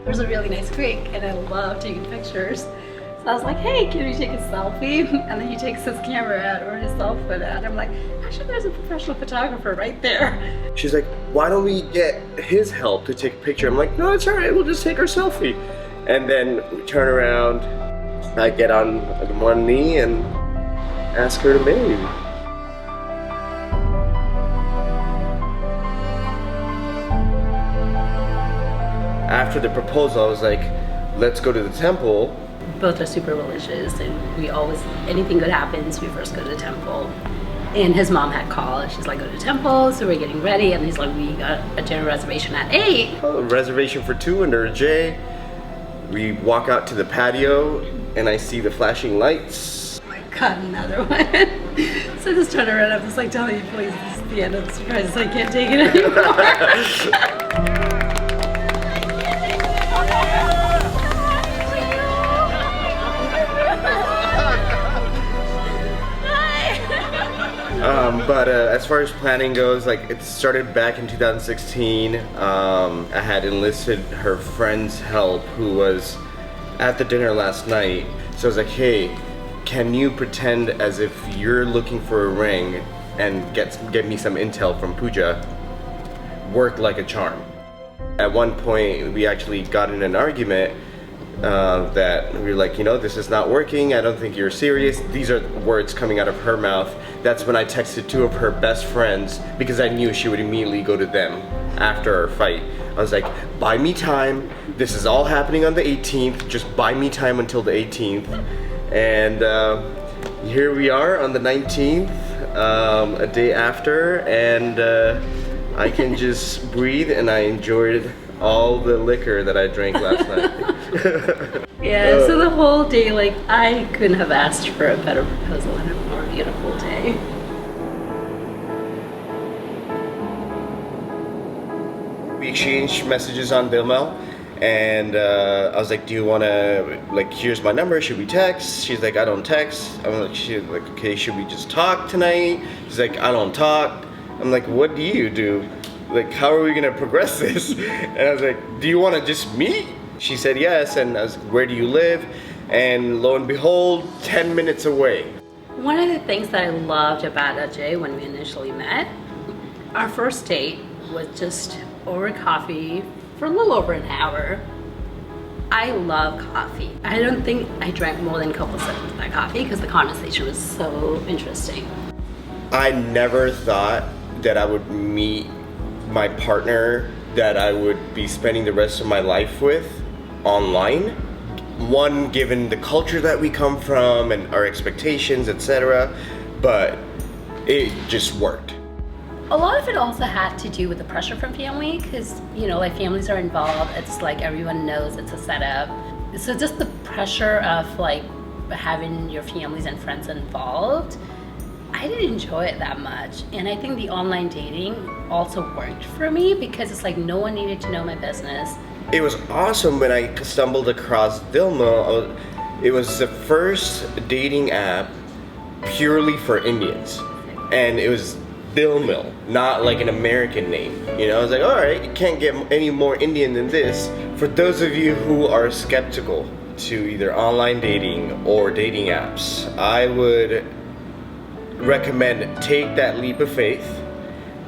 there's a really nice creek and I love taking pictures. So I was like, hey, can we take a selfie? And then he takes his camera out or his cell phone out. I'm like, actually there's a professional photographer right there. She's like, why don't we get his help to take a picture? I'm like, no, it's all right, we'll just take our selfie. And then we turn around, I get on one knee and ask her to marry me. After the proposal, I was like, let's go to the temple. Both are super religious and we always, anything good happens, we first go to the temple. And his mom had called, she's like, go to the temple, so we're getting ready. And he's like, we got a dinner reservation at 8. Oh, reservation for 2 under Ajay. We walk out to the patio and I see the flashing lights. Oh my God, another one. So I just turn around, I'm just like telling you, please, this is the end of the surprise, I can't take it anymore. But as far as planning goes, like it started back in 2016. I had enlisted her friend's help who was at the dinner last night. So I was like, hey, can you pretend as if you're looking for a ring and get me some intel from Pooja? Worked like a charm. At one point, we actually got in an argument that we were like, you know, this is not working. I don't think you're serious. These are words coming out of her mouth. That's when I texted 2 of her best friends because I knew she would immediately go to them after our fight. I was like, buy me time. This is all happening on the 18th. Just buy me time until the 18th. And here we are on the 19th, a day after, and I can just breathe, and I enjoyed all the liquor that I drank last night. Yeah, so the whole day, like, I couldn't have asked for a better proposal and a more beautiful day. We exchanged messages on Bilmel, and I was like, do you want to, like, here's my number, should we text? She's like, I don't text. She's like, okay, should we just talk tonight? She's like, I don't talk. I'm like, what do you do? Like, how are we gonna progress this? And I was like, do you want to just meet? She said yes, and I was like, where do you live? And lo and behold, 10 minutes away. One of the things that I loved about Ajay when we initially met, our first date was just over coffee for a little over an hour. I love coffee. I don't think I drank more than a couple sips of that coffee because the conversation was so interesting. I never thought that I would meet my partner that I would be spending the rest of my life with online. One, given the culture that we come from and our expectations, etc. But it just worked. A lot of it also had to do with the pressure from family because, you know, like families are involved. It's like everyone knows it's a setup. So just the pressure of like having your families and friends involved, I didn't enjoy it that much. And I think the online dating also worked for me because it's like no one needed to know my business. It was awesome when I stumbled across Dilma. It was the first dating app purely for Indians. And it was Dilma, not like an American name. You know, I was like, all right, you can't get any more Indian than this. For those of you who are skeptical to either online dating or dating apps, I would recommend take that leap of faith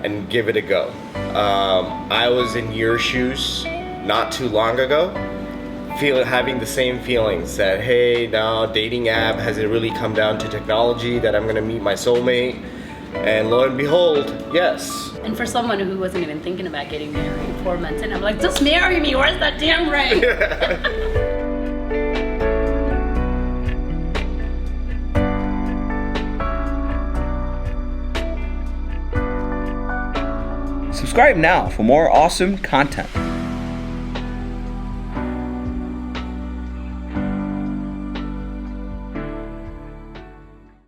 and give it a go. I was in your shoes not too long ago, having the same feelings that, hey, now dating app, has it really come down to technology that I'm gonna meet my soulmate? And lo and behold, yes. And for someone who wasn't even thinking about getting married in 4 months, and I'm like, just marry me, where's that damn ring? Subscribe now for more awesome content.